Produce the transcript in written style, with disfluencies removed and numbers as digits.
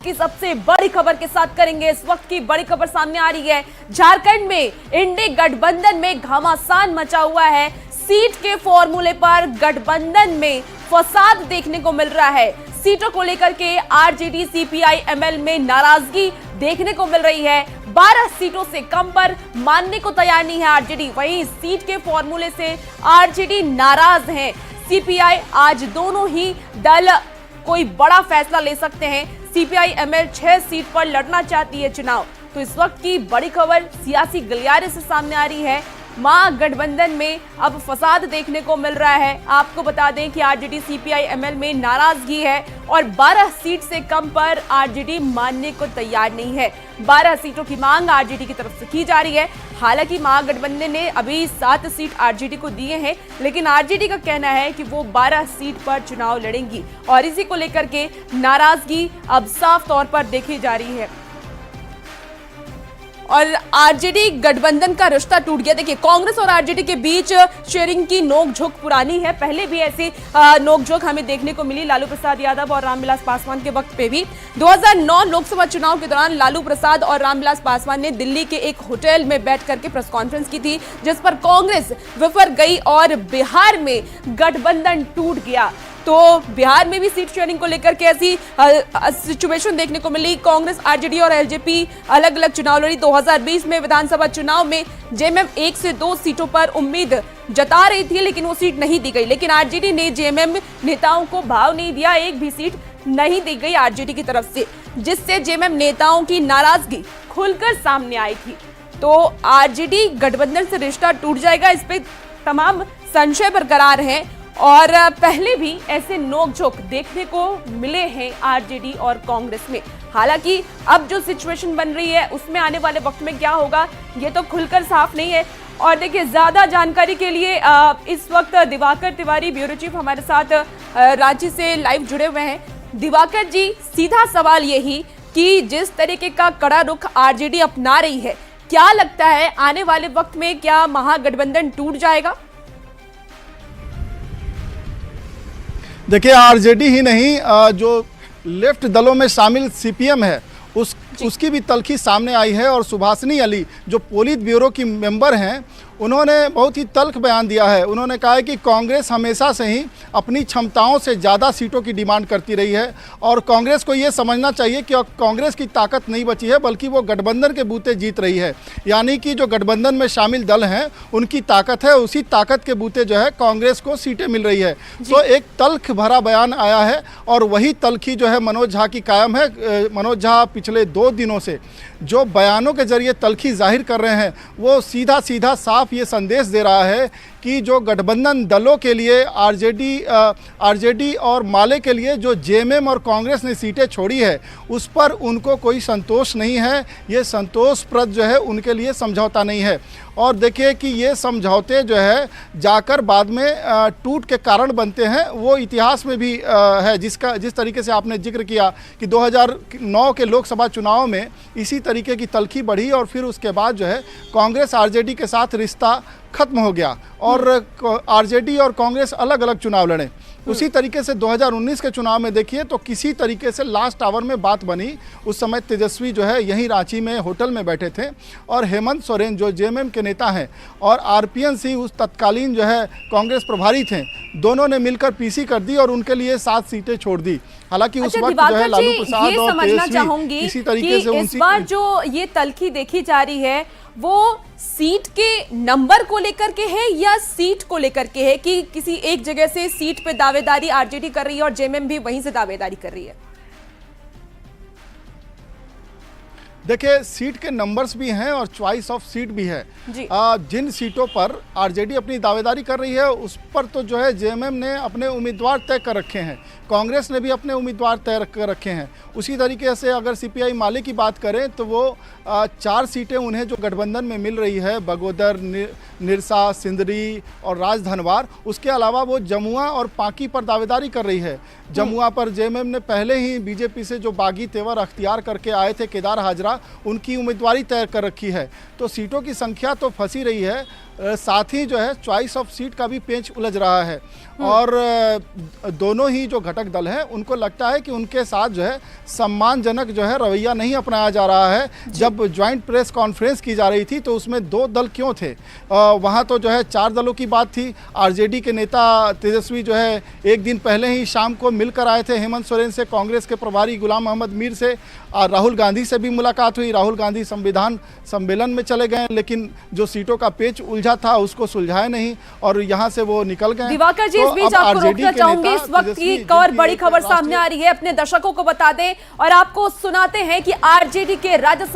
की सबसे बड़ी खबर के साथ करेंगे। इस वक्त की बड़ी खबर सामने आ रही है। झारखंड में इंडी गठबंधन में घमासान मचा हुआ है। सीट के फॉर्मूले पर गठबंधन में फसाद देखने को मिल रहा है। सीटों को लेकर के आरजेडी सीपीआई एमएल में नाराजगी देखने को मिल रही है। 12 सीटों से कम पर मानने को तैयार नहीं है आरजेडी। वहीं सीट के फॉर्मूले से आरजेडी नाराज है। सीपीआई आज दोनों ही दल कोई बड़ा फैसला ले सकते हैं। सीपीआई एमएल 6 सीट पर लड़ना चाहती है चुनाव। तो इस वक्त की बड़ी खबर सियासी गलियारे से सामने आ रही है। महागठबंधन में अब फसाद देखने को मिल रहा है। आपको बता दें कि आरजेडी सीपीआई एमएल में नाराजगी है और 12 सीट से कम पर आरजेडी मानने को तैयार नहीं है। 12 सीटों की मांग आरजेडी की तरफ से की जा रही है। हालांकि महागठबंधन ने अभी 7 सीट आरजेडी को दिए हैं, लेकिन आरजेडी का कहना है कि वो 12 सीट पर चुनाव लड़ेंगी और इसी को लेकर के नाराजगी अब साफ तौर पर देखी जा रही है। और आरजेडी गठबंधन का रिश्ता टूट गया। देखिए, कांग्रेस और आरजेडी के बीच शेयरिंग की नोकझोंक पुरानी है। पहले भी ऐसी नोकझोंक हमें देखने को मिली लालू प्रसाद यादव और रामविलास पासवान के वक्त पे भी। 2009 लोकसभा चुनाव के दौरान लालू प्रसाद और रामविलास पासवान ने दिल्ली के एक होटल में बैठ करके प्रेस कॉन्फ्रेंस की थी, जिस पर कांग्रेस विफल गई और बिहार में गठबंधन टूट गया। तो बिहार में भी सीट शेयरिंग को लेकर के ऐसी सिचुएशन देखने को मिली। कांग्रेस, आरजेडी और एलजेपी अलग अलग चुनाव लड़ी। 2020 में विधानसभा चुनाव में जेएमएम 1 से 2 सीटों पर उम्मीद जता रही थी, लेकिन वो सीट नहीं दी गई। लेकिन आरजेडी ने जेएमएम नेताओं को भाव नहीं दिया, एक भी सीट नहीं दी गई आरजेडी की तरफ से, जिससे जेएमएम नेताओं की नाराजगी खुलकर सामने आई थी। तो आरजेडी गठबंधन से रिश्ता टूट जाएगा, इस पे तमाम संशय बरकरार हैं और पहले भी ऐसे नोकझोंक देखने को मिले हैं आरजेडी और कांग्रेस में। हालांकि अब जो सिचुएशन बन रही है उसमें आने वाले वक्त में क्या होगा ये तो खुलकर साफ नहीं है। और देखिए, ज्यादा जानकारी के लिए इस वक्त दिवाकर तिवारी ब्यूरो चीफ हमारे साथ रांची से लाइव जुड़े हुए हैं। दिवाकर जी, सीधा सवाल यही कि जिस तरीके का कड़ा रुख आरजेडी अपना रही है, क्या लगता है आने वाले वक्त में क्या महागठबंधन टूट जाएगा? देखिए, आरजेडी ही नहीं, जो लेफ्ट दलों में शामिल सीपीएम है उसकी भी तल्खी सामने आई है। और सुभाषिनी अली जो पोलित ब्यूरो की मेंबर हैं, उन्होंने बहुत ही तल्ख बयान दिया है। उन्होंने कहा है कि कांग्रेस हमेशा से ही अपनी क्षमताओं से ज़्यादा सीटों की डिमांड करती रही है और कांग्रेस को ये समझना चाहिए कि कांग्रेस की ताकत नहीं बची है, बल्कि वो गठबंधन के बूते जीत रही है। यानी कि जो गठबंधन में शामिल दल हैं उनकी ताकत है, उसी ताकत के बूते जो है कांग्रेस को सीटें मिल रही है। तो एक तल्ख भरा बयान आया है और वही तल्खी जो है मनोज झा की कायम है। मनोज झा पिछले 2 दिनों से जो बयानों के जरिए तल्खी जाहिर कर रहे हैं, वो सीधा सीधा साफ ये संदेश दे रहा है कि जो गठबंधन दलों के लिए आरजेडी और माले के लिए जो जेएमएम और कांग्रेस ने सीटें छोड़ी है, उस पर उनको कोई संतोष नहीं है। ये संतोषप्रद जो है उनके लिए समझौता नहीं है। और देखिए कि ये समझौते जो है जाकर बाद में टूट के कारण बनते हैं, वो इतिहास में भी है। जिस तरीके से आपने जिक्र किया कि 2009 के लोकसभा चुनाव में इसी तरीके की तल्खी बढ़ी और फिर उसके बाद जो है कांग्रेस आरजेडी के साथ रिश्ता खत्म हो गया और आरजेडी और कांग्रेस अलग अलग चुनाव लड़े। उसी तरीके से 2019 के चुनाव में देखिए तो किसी तरीके से लास्ट आवर में बात बनी। उस समय तेजस्वी जो है यहीं रांची में होटल में बैठे थे और हेमंत सोरेन जो जेएमएम के नेता हैं और आरपीएन सिंह उस तत्कालीन जो है कांग्रेस प्रभारी थे, दोनों ने मिलकर पीसी कर दी और उनके लिए 7 सीटें छोड़ दी। हालांकि उस वक्त जो है लालू प्रसाद और तेजस्वी किसी तरीके से इस बार जो ये तल्खी देखी जा रही है वो सीट के नंबर को लेकर के है या सीट को लेकर के है कि किसी एक जगह से सीट पे दावेदारी आरजेडी कर रही है और जेएमएम भी वहीं से दावेदारी कर रही है? देखिए, सीट के नंबर्स भी हैं और चॉइस ऑफ सीट भी है। जिन सीटों पर आरजेडी अपनी दावेदारी कर रही है उस पर तो जो है जेएमएम ने अपने उम्मीदवार तय कर रखे हैं, कांग्रेस ने भी अपने उम्मीदवार तय कर रखे हैं। उसी तरीके से अगर सीपीआई माले की बात करें तो वो 4 सीटें उन्हें जो गठबंधन में मिल रही है, बगोदर, निरसा, सिंदरी और राजधनवार, उसके अलावा वो जमुआ और पांकी पर दावेदारी कर रही है। जमुआ पर जेएमएम ने पहले ही बीजेपी से जो बागी तेवर अख्तियार करके आए थे केदार हाजरा, उनकी उम्मीदवारी तय कर रखी है। तो सीटों की संख्या तो फंसी रही है साथ ही जो है चॉइस ऑफ सीट का भी पेच उलझ रहा है। और दोनों ही जो घटक दल हैं उनको लगता है कि उनके साथ जो है सम्मानजनक जो है रवैया नहीं अपनाया जा रहा है। जब ज्वाइंट प्रेस कॉन्फ्रेंस की जा रही थी तो उसमें 2 दल क्यों थे, वहाँ तो जो है 4 दलों की बात थी। आरजेडी के नेता तेजस्वी जो है एक दिन पहले ही शाम को मिलकर आए थे हेमंत सोरेन से, कांग्रेस के प्रभारी गुलाम मोहम्मद मीर से, और राहुल गांधी से भी मुलाकात हुई। राहुल गांधी संविधान सम्मेलन में चले गए, लेकिन जो सीटों का पेच उलझा था उसको सुलझाया नहीं और यहाँ से वो निकल गए। दिवाकर जी, इस बीच आपको रोकना चाहूंगी, इस वक्त की एक और बड़ी खबर सामने आ रही है, अपने दर्शकों को बता दें और आपको सुनाते हैं कि आरजेडी के राज्यसभा